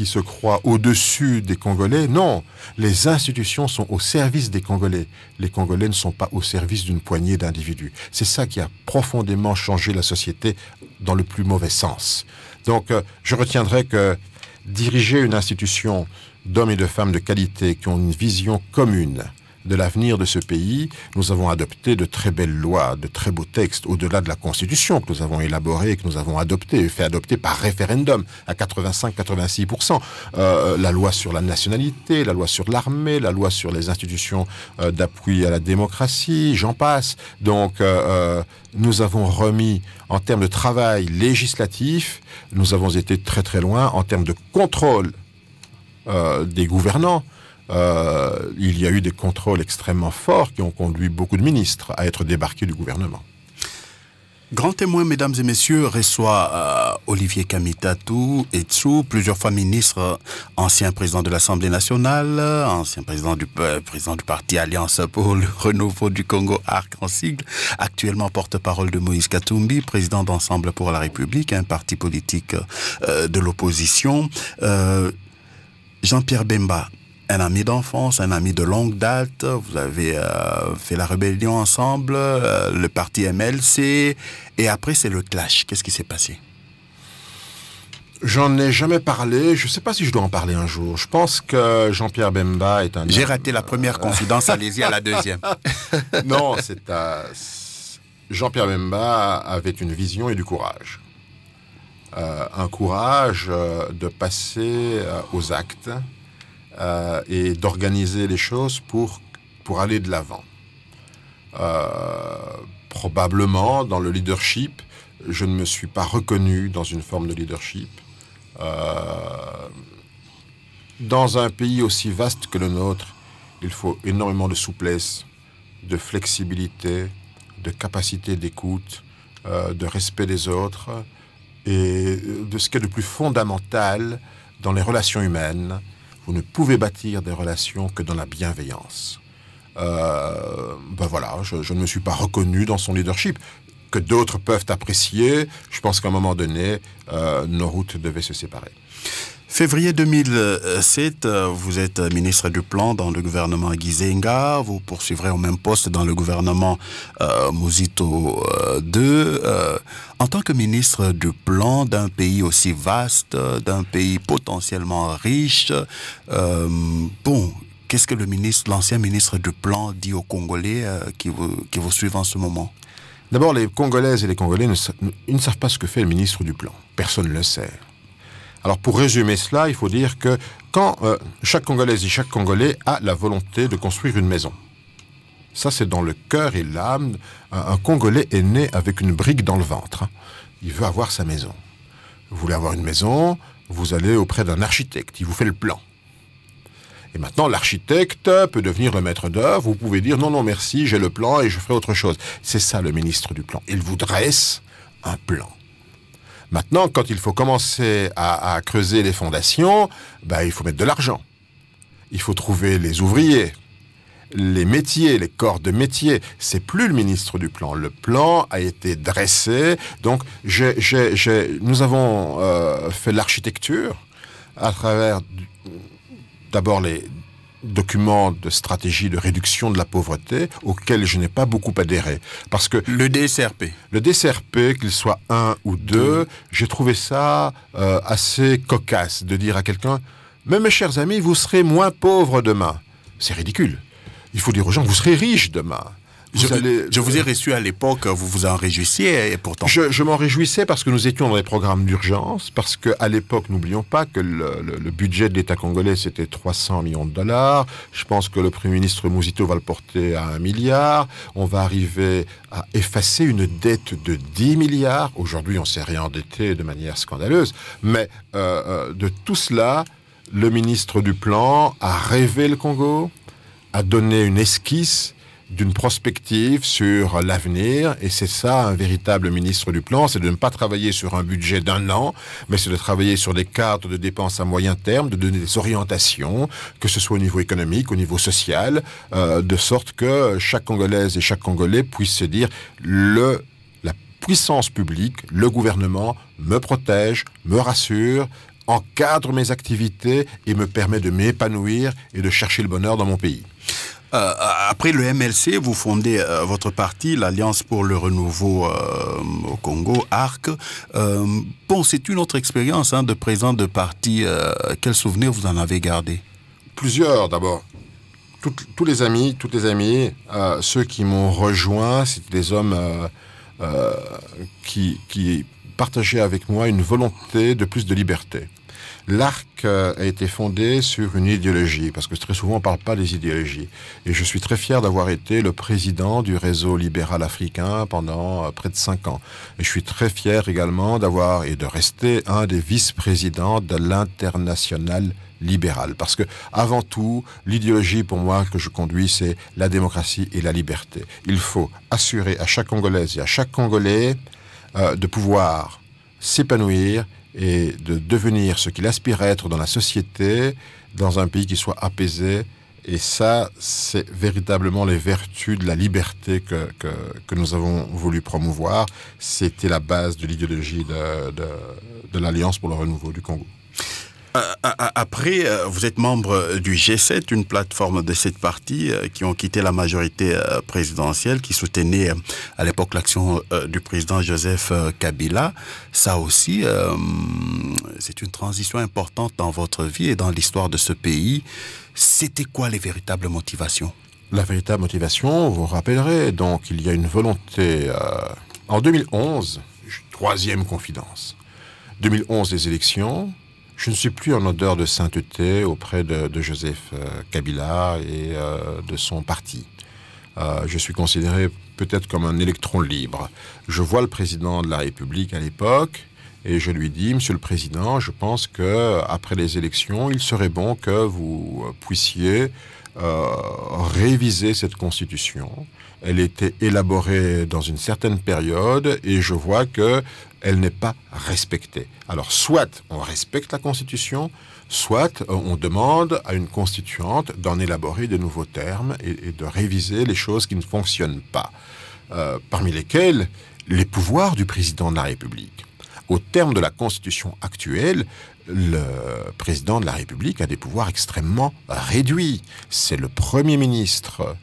se croient au-dessus des Congolais. Non, les institutions sont au service des Congolais. Les Congolais ne sont pas au service d'une poignée d'individus. C'est ça qui a profondément changé la société dans le plus mauvais sens. Donc, je retiendrai que diriger une institution d'hommes et de femmes de qualité qui ont une vision commune de l'avenir de ce pays, nous avons adopté de très belles lois, de très beaux textes, au-delà de la Constitution que nous avons élaborée et que nous avons adoptée, et fait adopter par référendum à 85-86%. La loi sur la nationalité, la loi sur l'armée, la loi sur les institutions d'appui à la démocratie, j'en passe. Donc, nous avons remis, en termes de travail législatif, nous avons été très très loin en termes de contrôle des gouvernants. Il y a eu des contrôles extrêmement forts qui ont conduit beaucoup de ministres à être débarqués du gouvernement. Grand témoin, mesdames et messieurs, reçoit Olivier Kamitatu Etsu, plusieurs fois ministre, ancien président de l'Assemblée nationale, ancien président du parti Alliance pour le renouveau du Congo, ARC en sigle, actuellement porte-parole de Moïse Katumbi, président d'Ensemble pour la République, un parti politique de l'opposition. Jean-Pierre Bemba, un ami d'enfance, un ami de longue date. Vous avez fait la rébellion ensemble, le parti MLC, et après c'est le clash. Qu'est-ce qui s'est passé? J'en ai jamais parlé. Je ne sais pas si je dois en parler un jour. Je pense que Jean-Pierre Bemba est un... J'ai raté la première confidence, allez-y à la deuxième. Non, Jean-Pierre Bemba avait une vision et du courage. Un courage de passer aux actes, et d'organiser les choses pour aller de l'avant. Probablement, dans le leadership, je ne me suis pas reconnu dans une forme de leadership. Dans un pays aussi vaste que le nôtre, il faut énormément de souplesse, de flexibilité, de capacité d'écoute, de respect des autres, et de ce qui est de plus fondamental dans les relations humaines. Vous ne pouvez bâtir des relations que dans la bienveillance. Voilà, je ne me suis pas reconnu dans son leadership, que d'autres peuvent apprécier. Je pense qu'à un moment donné, nos routes devaient se séparer. Février 2007, vous êtes ministre du Plan dans le gouvernement Gizenga. Vous poursuivrez au même poste dans le gouvernement Muzito II. En tant que ministre du Plan d'un pays aussi vaste, d'un pays potentiellement riche, qu'est-ce que l'ancien ministre du Plan dit aux Congolais qui vous suivent en ce moment? D'abord, les Congolaises et les Congolais ils ne savent pas ce que fait le ministre du Plan. Personne ne le sait. Alors, pour résumer cela, il faut dire que quand chaque Congolaise et chaque Congolais a la volonté de construire une maison, ça c'est dans le cœur et l'âme. Un Congolais est né avec une brique dans le ventre. Il veut avoir sa maison. Vous voulez avoir une maison, vous allez auprès d'un architecte, il vous fait le plan. Et maintenant, l'architecte peut devenir le maître d'œuvre. Vous pouvez dire non, non, merci, j'ai le plan et je ferai autre chose. C'est ça le ministre du Plan. Il vous dresse un plan. Maintenant, quand il faut commencer à creuser les fondations, il faut mettre de l'argent. Il faut trouver les ouvriers, les métiers, les corps de métier. C'est plus le ministre du Plan. Le plan a été dressé. Donc, nous avons fait l'architecture à travers d'abord les documents de stratégie de réduction de la pauvreté auxquels je n'ai pas beaucoup adhéré. Parce que le DSRP. Le DSRP, qu'il soit 1 ou 2, j'ai trouvé ça assez cocasse de dire à quelqu'un « Mais mes chers amis, vous serez moins pauvres demain. » C'est ridicule. Il faut dire aux gens « Vous serez riches demain. » Je vous ai reçu à l'époque, vous vous en réjouissiez et pourtant... Je m'en réjouissais parce que nous étions dans les programmes d'urgence, parce qu'à l'époque, n'oublions pas que le budget de l'État congolais, c'était 300 millions de dollars. Je pense que le Premier ministre Muzito va le porter à 1 milliard. On va arriver à effacer une dette de 10 milliards. Aujourd'hui, on s'est réendetté de manière scandaleuse. Mais de tout cela, le ministre du Plan a rêvé le Congo, a donné une esquisse d'une prospective sur l'avenir, et c'est ça un véritable ministre du Plan, c'est de ne pas travailler sur un budget d'1 an, mais c'est de travailler sur des cadres de dépenses à moyen terme, de donner des orientations, que ce soit au niveau économique, au niveau social, de sorte que chaque Congolaise et chaque Congolais puisse se dire la puissance publique, le gouvernement me protège, me rassure, encadre mes activités et me permet de m'épanouir et de chercher le bonheur dans mon pays. Après le MLC, vous fondez votre parti, l'Alliance pour le renouveau au Congo, ARC. C'est une autre expérience de président de parti. Quel souvenir vous en avez gardé? Plusieurs, d'abord. Tous les amis, ceux qui m'ont rejoint, c'était des hommes qui partageaient avec moi une volonté de plus de liberté. L'ARC a été fondé sur une idéologie, parce que très souvent on ne parle pas des idéologies. Et je suis très fier d'avoir été le président du réseau libéral africain pendant près de 5 ans. Et je suis très fier également d'avoir et de rester un des vice-présidents de l'Internationale libérale. Parce que, avant tout, l'idéologie pour moi que je conduis, c'est la démocratie et la liberté. Il faut assurer à chaque Congolaise et à chaque Congolais de pouvoir s'épanouir et de devenir ce qu'il aspire à être dans la société, dans un pays qui soit apaisé. Et ça, c'est véritablement les vertus de la liberté que nous avons voulu promouvoir. C'était la base de l'idéologie de l'Alliance pour le renouveau du Congo. Après, vous êtes membre du G7, une plateforme de 7 partis qui ont quitté la majorité présidentielle, qui soutenait à l'époque l'action du président Joseph Kabila. Ça aussi, c'est une transition importante dans votre vie et dans l'histoire de ce pays. C'était quoi les véritables motivations? La véritable motivation, vous vous rappellerez, donc il y a une volonté... en 2011, troisième confidence, 2011 les élections... Je ne suis plus en odeur de sainteté auprès de Joseph Kabila et de son parti. Je suis considéré peut-être comme un électron libre. Je vois le président de la République à l'époque et je lui dis, Monsieur le Président, je pense qu'après les élections, il serait bon que vous puissiez réviser cette constitution. Elle était élaborée dans une certaine période et je vois qu'elle n'est pas respectée. Alors, soit on respecte la Constitution, soit on demande à une constituante d'en élaborer de nouveaux termes et de réviser les choses qui ne fonctionnent pas, parmi lesquelles les pouvoirs du président de la République. Au terme de la Constitution actuelle, le président de la République a des pouvoirs extrêmement réduits. C'est le Premier ministre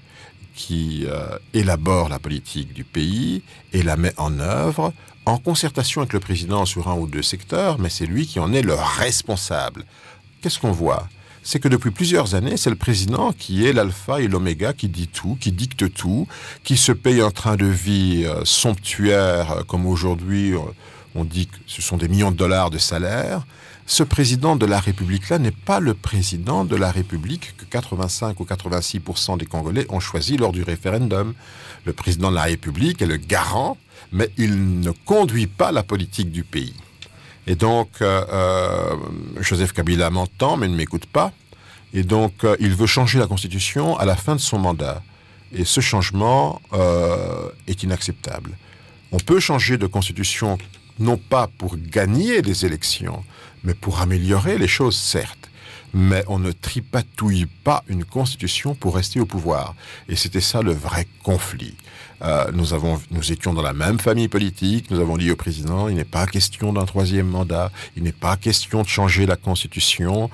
qui élabore la politique du pays et la met en œuvre en concertation avec le président sur un ou deux secteurs, mais c'est lui qui en est le responsable. Qu'est-ce qu'on voit? C'est que depuis plusieurs années, c'est le président qui est l'alpha et l'oméga, qui dit tout, qui dicte tout, qui se paye un train de vie somptuaire, comme aujourd'hui on dit que ce sont des millions de dollars de salaire. Ce président de la République-là n'est pas le président de la République que 85 ou 86% des Congolais ont choisi lors du référendum. Le président de la République est le garant, mais il ne conduit pas la politique du pays. Et donc, Joseph Kabila m'entend, mais ne m'écoute pas. Et donc, il veut changer la Constitution à la fin de son mandat. Et ce changement est inacceptable. On peut changer de Constitution non pas pour gagner des élections, mais pour améliorer les choses, certes. Mais on ne tripatouille pas une constitution pour rester au pouvoir. Et c'était ça le vrai conflit. Nous étions dans la même famille politique, nous avons dit au président, il n'est pas question d'un troisième mandat, il n'est pas question de changer la constitution,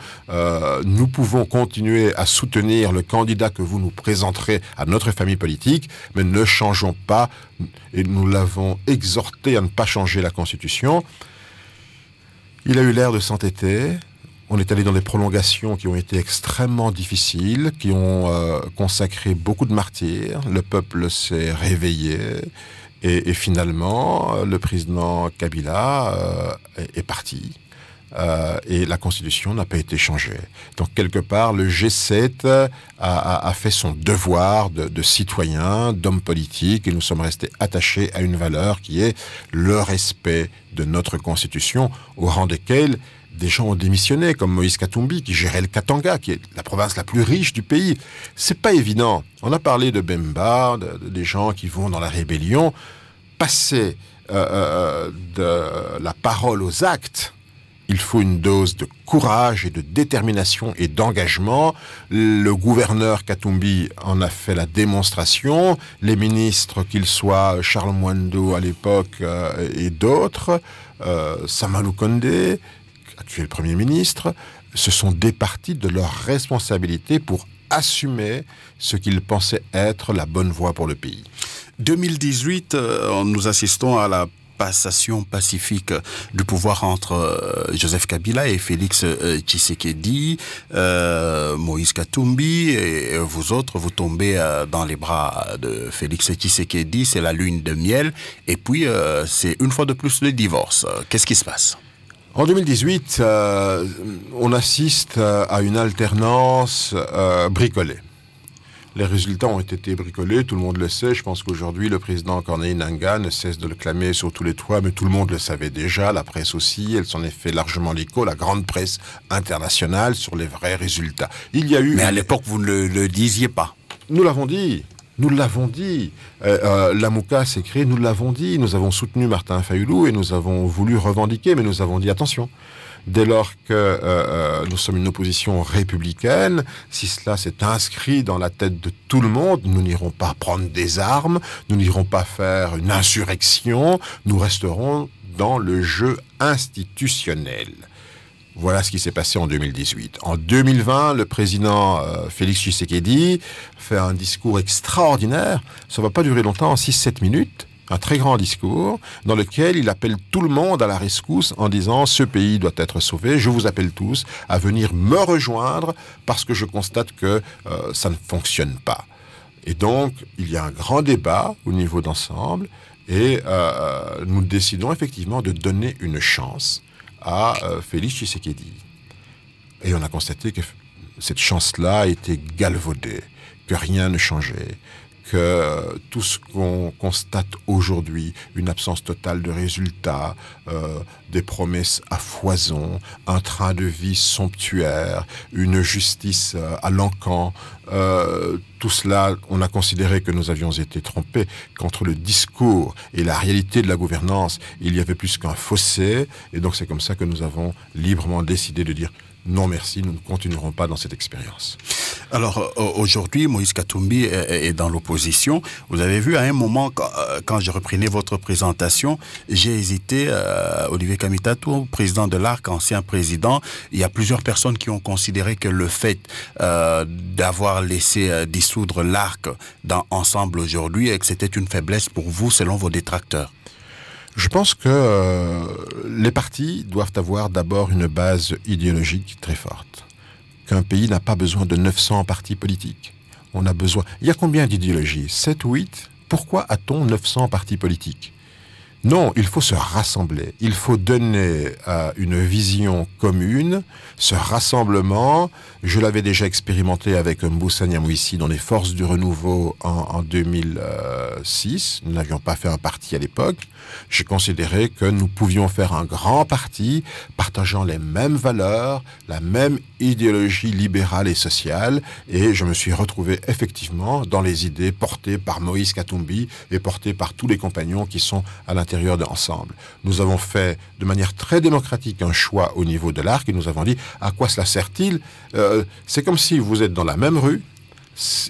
nous pouvons continuer à soutenir le candidat que vous nous présenterez à notre famille politique, mais ne changeons pas, et nous l'avons exhorté à ne pas changer la constitution. Il a eu l'air de s'entêter. On est allé dans des prolongations qui ont été extrêmement difficiles, qui ont consacré beaucoup de martyrs. Le peuple s'est réveillé et finalement, le président Kabila est parti. Et la Constitution n'a pas été changée. Donc, quelque part, le G7 a fait son devoir de citoyen, d'homme politique, et nous sommes restés attachés à une valeur qui est le respect de notre Constitution, au rang desquels des gens ont démissionné, comme Moïse Katumbi, qui gérait le Katanga, qui est la province la plus riche du pays. C'est pas évident. On a parlé de Bemba, des gens qui vont dans la rébellion. Passer de la parole aux actes, il faut une dose de courage et de détermination et d'engagement. Le gouverneur Katumbi en a fait la démonstration. Les ministres, qu'ils soient Charles Mwando à l'époque et d'autres, Samalou Kondé, actuel Premier ministre, se sont départis de leurs responsabilités pour assumer ce qu'ils pensaient être la bonne voie pour le pays. 2018, nous assistons à la passation pacifique du pouvoir entre Joseph Kabila et Félix Tshisekedi, Moïse Katumbi, et vous autres, vous tombez dans les bras de Félix Tshisekedi, c'est la lune de miel, et puis c'est une fois de plus le divorce. Qu'est-ce qui se passe ? En 2018, on assiste à une alternance bricolée. Les résultats ont été bricolés, tout le monde le sait. Je pense qu'aujourd'hui, le président Corneille Nangaa ne cesse de le clamer sur tous les toits, mais tout le monde le savait déjà, la presse aussi, elle s'en est fait largement l'écho, la grande presse internationale, sur les vrais résultats. Il y a eu... Mais à l'époque, vous ne le disiez pas. Nous l'avons dit. Nous l'avons dit. L'AMUCA s'est créé, nous l'avons dit. Nous avons soutenu Martin Fayulu et nous avons voulu revendiquer, mais nous avons dit attention. Dès lors que nous sommes une opposition républicaine, si cela s'est inscrit dans la tête de tout le monde, nous n'irons pas prendre des armes, nous n'irons pas faire une insurrection, nous resterons dans le jeu institutionnel. Voilà ce qui s'est passé en 2018. En 2020, le président Félix Tshisekedi fait un discours extraordinaire. Ça ne va pas durer longtemps, 6-7 minutes. Un très grand discours dans lequel il appelle tout le monde à la rescousse en disant « Ce pays doit être sauvé, je vous appelle tous à venir me rejoindre parce que je constate que ça ne fonctionne pas. » Et donc, il y a un grand débat au niveau d'ensemble et nous décidons effectivement de donner une chance à Félix Tshisekedi. Et on a constaté que cette chance-là a été galvaudée, que rien ne changeait, que tout ce qu'on constate aujourd'hui, une absence totale de résultats, des promesses à foison, un train de vie somptuaire, une justice à l'encan, tout cela, on a considéré que nous avions été trompés, qu'entre le discours et la réalité de la gouvernance, il y avait plus qu'un fossé, et donc c'est comme ça que nous avons librement décidé de dire non merci, nous ne continuerons pas dans cette expérience. Alors aujourd'hui, Moïse Katumbi est dans l'opposition. Vous avez vu à un moment, quand je reprenais votre présentation, j'ai hésité, Olivier Kamitatu, président de l'ARC, ancien président, il y a plusieurs personnes qui ont considéré que le fait d'avoir laissé dissoudre l'ARC dans Ensemble aujourd'hui, et que c'était une faiblesse pour vous, selon vos détracteurs. Je pense que les partis doivent avoir d'abord une base idéologique très forte. Qu'un pays n'a pas besoin de 900 partis politiques. On a besoin... Il y a combien d'idéologies? 7 ou 8? Pourquoi a-t-on 900 partis politiques? Non, il faut se rassembler. Il faut donner une vision commune. Ce rassemblement, je l'avais déjà expérimenté avec Mbusa Nyamwisi dans les Forces du Renouveau en 2006. Nous n'avions pas fait un parti à l'époque. J'ai considéré que nous pouvions faire un grand parti partageant les mêmes valeurs, la même idéologie libérale et sociale. Et je me suis retrouvé effectivement dans les idées portées par Moïse Katumbi et portées par tous les compagnons qui sont à l'intérieur d'Ensemble. Nous avons fait de manière très démocratique un choix au niveau de l'ARC et nous avons dit à quoi cela sert-il? C'est comme si vous êtes dans la même rue,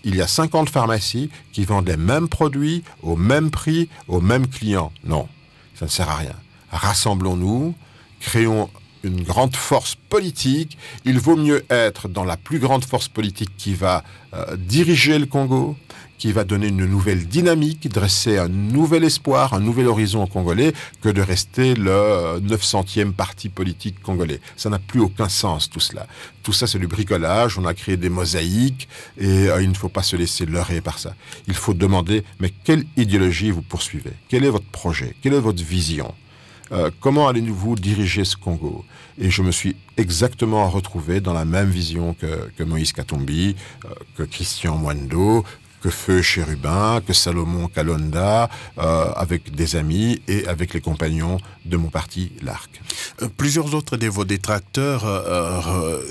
il y a 50 pharmacies qui vendent les mêmes produits au même prix, aux mêmes clients. Non, ça ne sert à rien. Rassemblons-nous, créons une grande force politique. Il vaut mieux être dans la plus grande force politique qui va diriger le Congo, qui va donner une nouvelle dynamique, dresser un nouvel espoir, un nouvel horizon congolais, que de rester le 900e parti politique congolais. Ça n'a plus aucun sens, tout cela. Tout ça, c'est du bricolage, on a créé des mosaïques, et il ne faut pas se laisser leurrer par ça. Il faut demander, mais quelle idéologie vous poursuivez? Quel est votre projet? Quelle est votre vision? Comment allez-vous diriger ce Congo? Et je me suis exactement retrouvé dans la même vision que Moïse Katumbi, que Christian Mwando, que Feu Chérubin, que Salomon Kalonda, avec des amis et avec les compagnons de mon parti, l'ARC. Plusieurs autres de vos détracteurs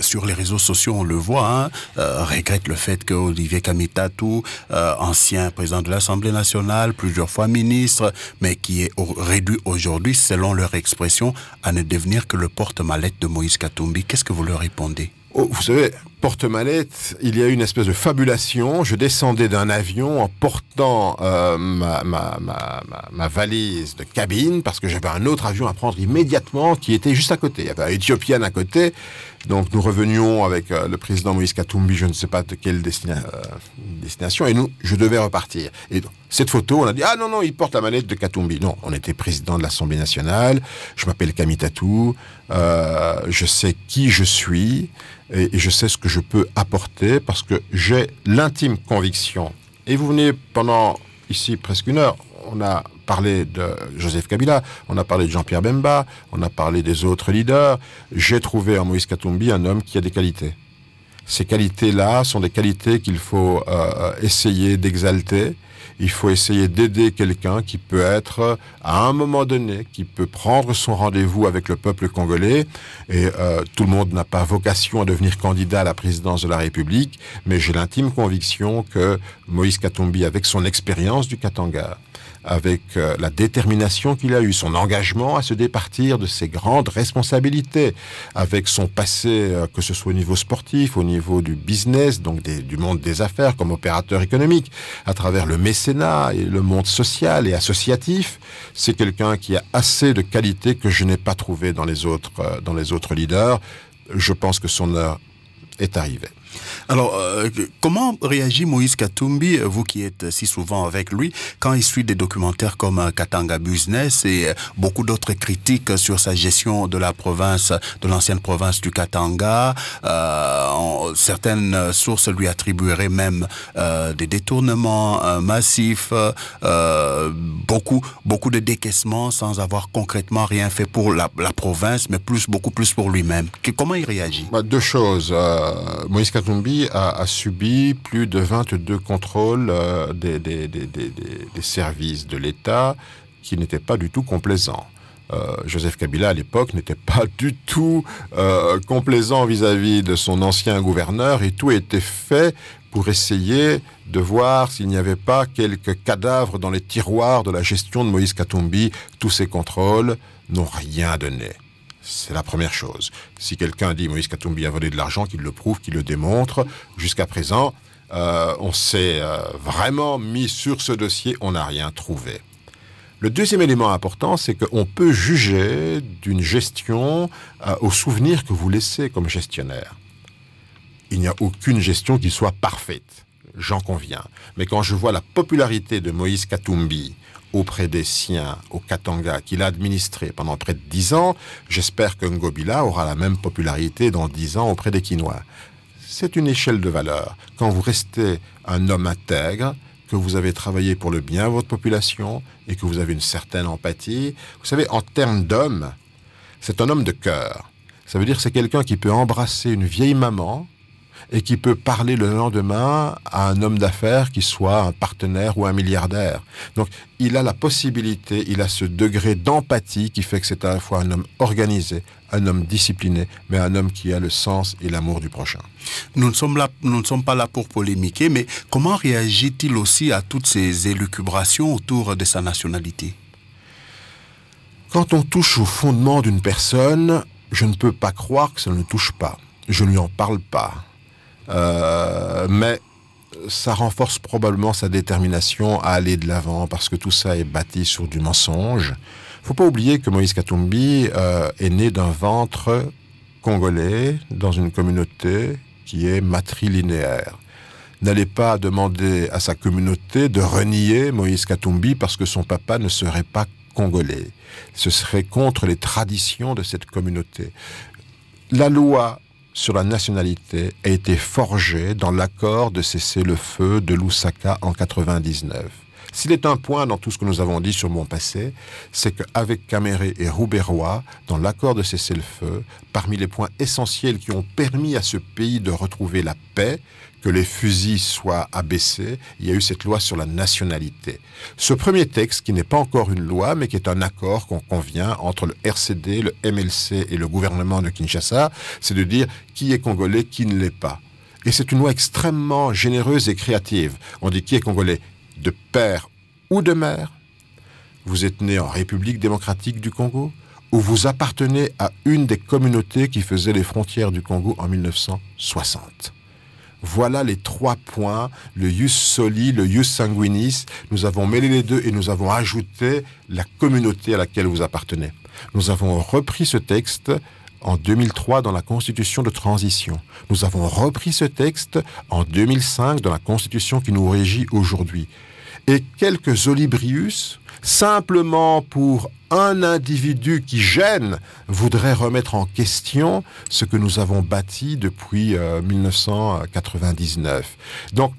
sur les réseaux sociaux, on le voit, regrettent le fait que Olivier Kamitatu, ancien président de l'Assemblée nationale, plusieurs fois ministre, mais qui est réduit aujourd'hui, selon leur expression, à ne devenir que le porte-mallette de Moïse Katumbi. Qu'est-ce que vous leur répondez? Oh, vous savez, porte-mallette, il y a une espèce de fabulation. Je descendais d'un avion en portant ma valise de cabine parce que j'avais un autre avion à prendre immédiatement qui était juste à côté. Il y avait un Éthiopienne à côté. Donc nous revenions avec le président Moïse Katumbi, je ne sais pas de quelle destination, et je devais repartir. Et donc, cette photo, on a dit, ah non, il porte la mallette de Katumbi. Non, on était président de l'Assemblée nationale, je m'appelle Kamitatu, je sais qui je suis, et je sais ce que je peux apporter, parce que j'ai l'intime conviction. Et vous venez pendant, ici, presque une heure, on a parlé de Joseph Kabila, on a parlé de Jean-Pierre Bemba, on a parlé des autres leaders. J'ai trouvé en Moïse Katumbi un homme qui a des qualités. Ces qualités-là sont des qualités qu'il faut essayer d'exalter. Il faut essayer d'aider quelqu'un qui peut être, à un moment donné, qui peut prendre son rendez-vous avec le peuple congolais. Et tout le monde n'a pas vocation à devenir candidat à la présidence de la République, mais j'ai l'intime conviction que Moïse Katumbi, avec son expérience du Katanga, avec la détermination qu'il a eue, son engagement à se départir de ses grandes responsabilités, avec son passé, que ce soit au niveau sportif, au niveau du business, donc du monde des affaires comme opérateur économique, à travers le mécénat et le monde social et associatif, c'est quelqu'un qui a assez de qualités que je n'ai pas trouvées dans les autres leaders. Je pense que son heure est arrivée. Alors, comment réagit Moïse Katumbi, vous qui êtes si souvent avec lui, quand il suit des documentaires comme Katanga Business et beaucoup d'autres critiques sur sa gestion de la province, de l'ancienne province du Katanga? Certaines sources lui attribueraient même des détournements massifs, beaucoup de décaissements sans avoir concrètement rien fait pour la province, mais beaucoup plus pour lui-même. Comment il réagit? Deux choses. Moïse Katumbi a subi plus de 22 contrôles des services de l'État qui n'étaient pas du tout complaisants. Joseph Kabila, à l'époque, n'était pas du tout complaisant vis-à-vis de son ancien gouverneur et tout était fait pour essayer de voir s'il n'y avait pas quelques cadavres dans les tiroirs de la gestion de Moïse Katumbi. Tous ces contrôles n'ont rien donné. C'est la première chose. Si quelqu'un dit Moïse Katumbi a volé de l'argent, qu'il le prouve, qu'il le démontre. Jusqu'à présent, on s'est vraiment mis sur ce dossier, on n'a rien trouvé. Le deuxième élément important, c'est qu'on peut juger d'une gestion au souvenir que vous laissez comme gestionnaire. Il n'y a aucune gestion qui soit parfaite, j'en conviens. Mais quand je vois la popularité de Moïse Katumbi auprès des siens au Katanga qu'il a administré pendant près de 10 ans, j'espère que Ngobila aura la même popularité dans 10 ans auprès des Kinois. C'est une échelle de valeur. Quand vous restez un homme intègre, que vous avez travaillé pour le bien de votre population et que vous avez une certaine empathie, vous savez, en termes d'homme, c'est un homme de cœur. Ça veut dire que c'est quelqu'un qui peut embrasser une vieille maman et qui peut parler le lendemain à un homme d'affaires qui soit un partenaire ou un milliardaire. Donc, il a la possibilité, il a ce degré d'empathie qui fait que c'est à la fois un homme organisé, un homme discipliné, mais un homme qui a le sens et l'amour du prochain. Nous ne sommes pas là pour polémiquer, mais comment réagit-il aussi à toutes ces élucubrations autour de sa nationalité? Quand on touche au fondement d'une personne, je ne peux pas croire que ça ne le touche pas. Je ne lui en parle pas. Mais ça renforce probablement sa détermination à aller de l'avant parce que tout ça est bâti sur du mensonge. Il ne faut pas oublier que Moïse Katumbi est né d'un ventre congolais dans une communauté qui est matrilinéaire. N'allez pas demander à sa communauté de renier Moïse Katumbi parce que son papa ne serait pas congolais. Ce serait contre les traditions de cette communauté. La loi sur la nationalité a été forgée dans l'accord de cessez-le-feu de Lusaka en 1999. S'il est un point dans tout ce que nous avons dit sur mon passé, c'est qu'avec Caméré et Rouberois, dans l'accord de cessez-le-feu, parmi les points essentiels qui ont permis à ce pays de retrouver la paix, que les fusils soient abaissés, il y a eu cette loi sur la nationalité. Ce premier texte, qui n'est pas encore une loi, mais qui est un accord qu'on convient entre le RCD, le MLC et le gouvernement de Kinshasa, c'est de dire qui est congolais, qui ne l'est pas. Et c'est une loi extrêmement généreuse et créative. On dit qui est congolais de père ou de mère. Vous êtes né en République démocratique du Congo ou vous appartenez à une des communautés qui faisaient les frontières du Congo en 1960. Voilà les 3 points, le ius soli, le ius sanguinis. Nous avons mêlé les deux et nous avons ajouté la communauté à laquelle vous appartenez. Nous avons repris ce texte en 2003 dans la Constitution de transition. Nous avons repris ce texte en 2005 dans la Constitution qui nous régit aujourd'hui. Et quelques olibrius, simplement pour un individu qui gêne, voudrait remettre en question ce que nous avons bâti depuis 1999. Donc,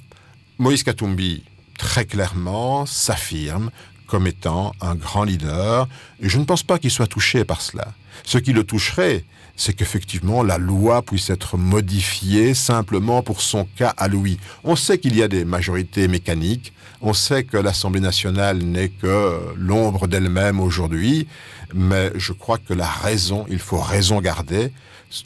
Moïse Katumbi, très clairement, s'affirme comme étant un grand leader. Et je ne pense pas qu'il soit touché par cela. Ce qui le toucherait, c'est qu'effectivement la loi puisse être modifiée simplement pour son cas à lui. On sait qu'il y a des majorités mécaniques, on sait que l'Assemblée nationale n'est que l'ombre d'elle-même aujourd'hui, mais je crois que il faut raison garder.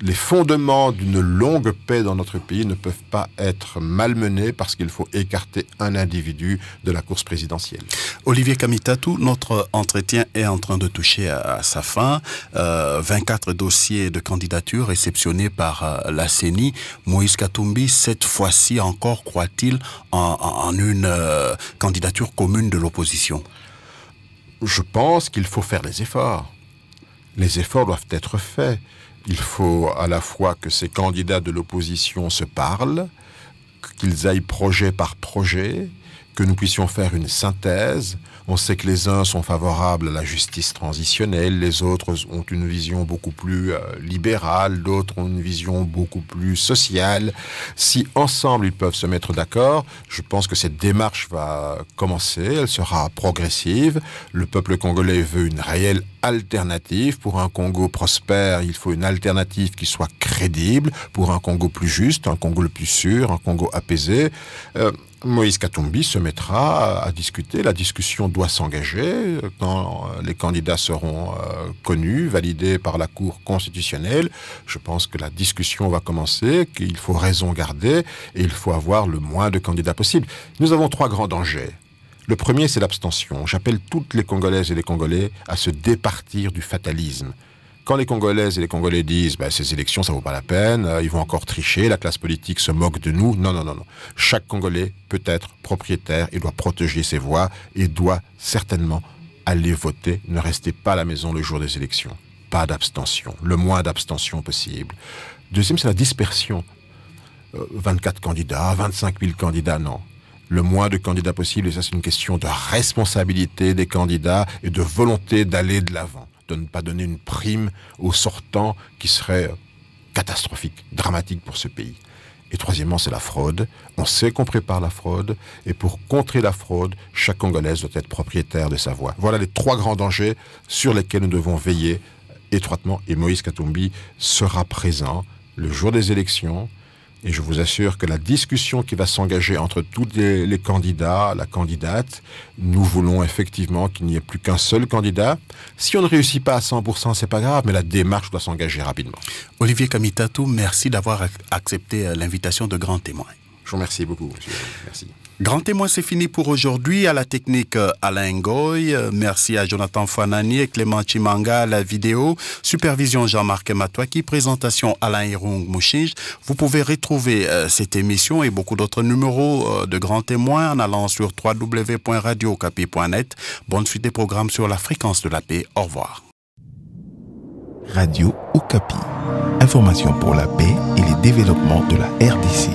Les fondements d'une longue paix dans notre pays ne peuvent pas être malmenés parce qu'il faut écarter un individu de la course présidentielle. Olivier Kamitatou, notre entretien est en train de toucher à sa fin. 24 dossiers de candidature réceptionnés par la CENI. Moïse Katumbi, cette fois-ci encore, croit-il en une candidature commune de l'opposition? Je pense qu'il faut faire les efforts. Les efforts doivent être faits. Il faut à la fois que ces candidats de l'opposition se parlent, qu'ils aillent projet par projet, que nous puissions faire une synthèse. On sait que les uns sont favorables à la justice transitionnelle, les autres ont une vision beaucoup plus libérale, d'autres ont une vision beaucoup plus sociale. Si ensemble ils peuvent se mettre d'accord, je pense que cette démarche va commencer, elle sera progressive. Le peuple congolais veut une réelle alternative. Pour un Congo prospère, il faut une alternative qui soit crédible. Pour un Congo plus juste, un Congo le plus sûr, un Congo apaisé. Moïse Katumbi se mettra à discuter. La discussion doit s'engager quand les candidats seront connus, validés par la Cour constitutionnelle. Je pense que la discussion va commencer, qu'il faut raison garder et il faut avoir le moins de candidats possible. Nous avons 3 grands dangers. Le premier, c'est l'abstention. J'appelle toutes les Congolaises et les Congolais à se départir du fatalisme. Quand les Congolaises et les Congolais disent ces élections, ça vaut pas la peine, ils vont encore tricher, la classe politique se moque de nous. Non, non, non, non. Chaque Congolais peut être propriétaire, il doit protéger ses voix et doit certainement aller voter. Ne restez pas à la maison le jour des élections. Pas d'abstention, le moins d'abstention possible. Deuxième, c'est la dispersion. 24 candidats, 25 000 candidats, non. Le moins de candidats possible, et ça c'est une question de responsabilité des candidats et de volonté d'aller de l'avant. De ne pas donner une prime aux sortants qui serait catastrophique, dramatique pour ce pays. Et troisièmement, c'est la fraude. On sait qu'on prépare la fraude, et pour contrer la fraude, chaque Congolaise doit être propriétaire de sa voix. Voilà les 3 grands dangers sur lesquels nous devons veiller étroitement, et Moïse Katumbi sera présent le jour des élections. Et je vous assure que la discussion qui va s'engager entre tous les candidats, la candidate, nous voulons effectivement qu'il n'y ait plus qu'un seul candidat. Si on ne réussit pas à 100%, c'est pas grave, mais la démarche doit s'engager rapidement. Olivier Kamitatou, merci d'avoir accepté l'invitation de Grand Témoin. Je vous remercie beaucoup, monsieur. Merci. Grand Témoin, c'est fini pour aujourd'hui. À la technique, Alain Ngoy. Merci à Jonathan Fanani et Clément Chimanga à la vidéo. Supervision Jean-Marc Matouaki. Présentation Alain Irung Mouchinge. Vous pouvez retrouver cette émission et beaucoup d'autres numéros de Grand Témoin en allant sur www.radiocapi.net. Bonne suite des programmes sur la fréquence de la paix. Au revoir. Radio Okapi. Information pour la paix et le développement de la RDC.